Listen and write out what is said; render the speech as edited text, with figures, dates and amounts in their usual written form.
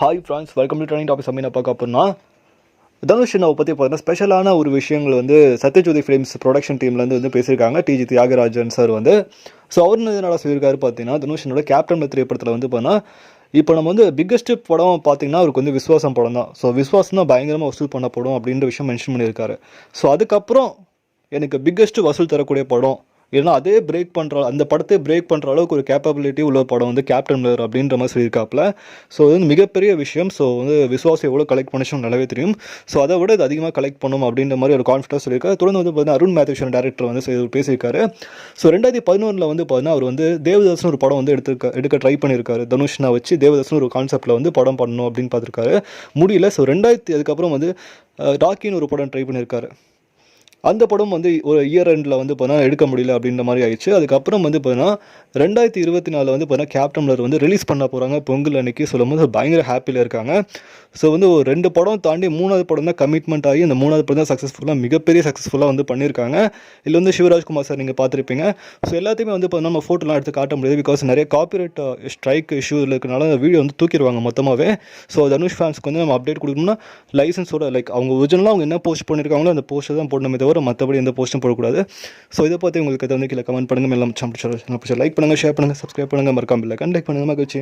Hi friends, welcome to training topic. சம்மீனா பார்க்க அப்படின்னா தனுஷ் அண்ணாவை பற்றி பார்த்தீங்கன்னா ஸ்பெஷலான ஒரு விஷயங்கள் வந்து சத்யஜோதி ஃபிலிம்ஸ் ப்ரொடக்ஷன் டீம்லேருந்து பேசியிருக்காங்க. டிஜி தியாகராஜன் சார் ஸோ அவர் எதனால் சொல்லியிருக்காரு பார்த்தீங்கன்னா, தனுஷனோட கேப்டன் திரைப்படத்தில் பார்த்தீங்கன்னா இப்போ நம்ம பிக்கெஸ்ட் படம் பார்த்தீங்கன்னா அவருக்கு விஸ்வாசம் படம் தான். ஸோ விஸ்வாசம் தான் பயங்கரமாக வசூல் பண்ணப்படும் அப்படின்ற விஷயம் மென்ஷன் பண்ணியிருக்காரு. ஸோ அதுக்கப்புறம் எனக்கு பிக்கெஸ்ட் வசூல் தரக்கூடிய படம், ஏன்னா அதே பிரேக் பண்ணுற அந்த படத்தை பிரேக் பண்ணுற அளவுக்கு ஒரு கேப்பபிலிட்டி உள்ள படம் கேப்டன் மில்லர் அப்படின்ற மாதிரி சொல்லியிருக்காப்புல. ஸோ இது மிகப்பெரிய விஷயம். ஸோ விஸ்வாசம் எவ்வளோ கலெக்ட் பண்ணிச்சுன்னு நல்லாவே தெரியும். ஸோ அதை விட இது அதிகமாக கலெக்ட் பண்ணும் அப்படின்ற மாதிரி ஒரு கான்ஃபிடன்ஸ் சொல்லியிருக்காரு. தொடர்ந்து பார்த்தீங்கன்னா அருண் மேத்யூஷன் டேரக்டர் பேசியிருக்காரு. ஸோ 2011 பார்த்தீங்கன்னா அவர் தேவதாஸ்னு ஒரு படம் எடுக்க ட்ரை பண்ணியிருக்காரு. தனுஷ்னா வச்சு தேவதாஸ்னு ஒரு கான்செப்டில் படம் பண்ணணும் அப்படின்னு பார்த்துருக்காரு. முடியல. ஸோ அதுக்கப்புறம் ராக்கின்னு ஒரு படம் ட்ரை பண்ணியிருக்காரு. அந்த படம் ஒரு இயர் எண்டில் பார்த்தீங்கன்னா எடுக்க முடியல அப்படின்ற மாதிரி ஆயிடுச்சு. அதுக்கப்புறம் பார்த்தீங்கன்னா 2024 பார்த்தீங்கன்னா கேப்டன் மில்லர் ரிலீஸ் பண்ண போகிறாங்க பொங்கல் அன்னைக்கு. சொல்லும்போது பயங்கர ஹாப்பியில் இருக்காங்க. ஸோ ஒரு 2 படம் தாண்டி 3வது படம் தான் கமிட்மெண்ட் ஆகி அந்த 3வது படம் தான் மிகப்பெரிய சக்ஸஸ்ஃபுல்லாக பண்ணியிருக்காங்க. இதில் சிவராஜ்குமார் சார் நீங்கள் பார்த்துருப்பீங்க. ஸோ எல்லாத்தையுமே பார்த்தீங்கன்னா நம்ம ஃபோட்டோலாம் எடுத்து காட்ட முடியாது. பிகாஸ் நிறைய காப்பிரைட் ஸ்ட்ரைக் இஷ்யூ இருக்கிறனால அந்த வீடியோ தூக்கிடுவாங்க மொத்தமாகவே. ஸோ தனுஷ் ஃபேன்ஸ்க்கு நம்ம அப்டேட் கொடுக்கணும்னா லைசன்ஸோட அவங்க ஒரிஜினலாக அவங்க என்ன போஸ்ட் பண்ணியிருக்காங்களோ அந்த போஸ்ட்டை தான் போடணுமே தவிர மற்றபடி எந்த போஸ்ட்டும் போடக்கூடாது. ஸோ இதை பற்றி உங்களுக்கு கீழே கமெண்ட் பண்ணுங்கள். எல்லாம் லைக் பண்ணுங்கள், ஷேர் பண்ணுங்கள், சப்ஸ்கிரைப் பண்ணுங்கள், மறக்காமல் இல்லை கண்டெக்ட் பண்ணுங்கள். மகிழ்ச்சி.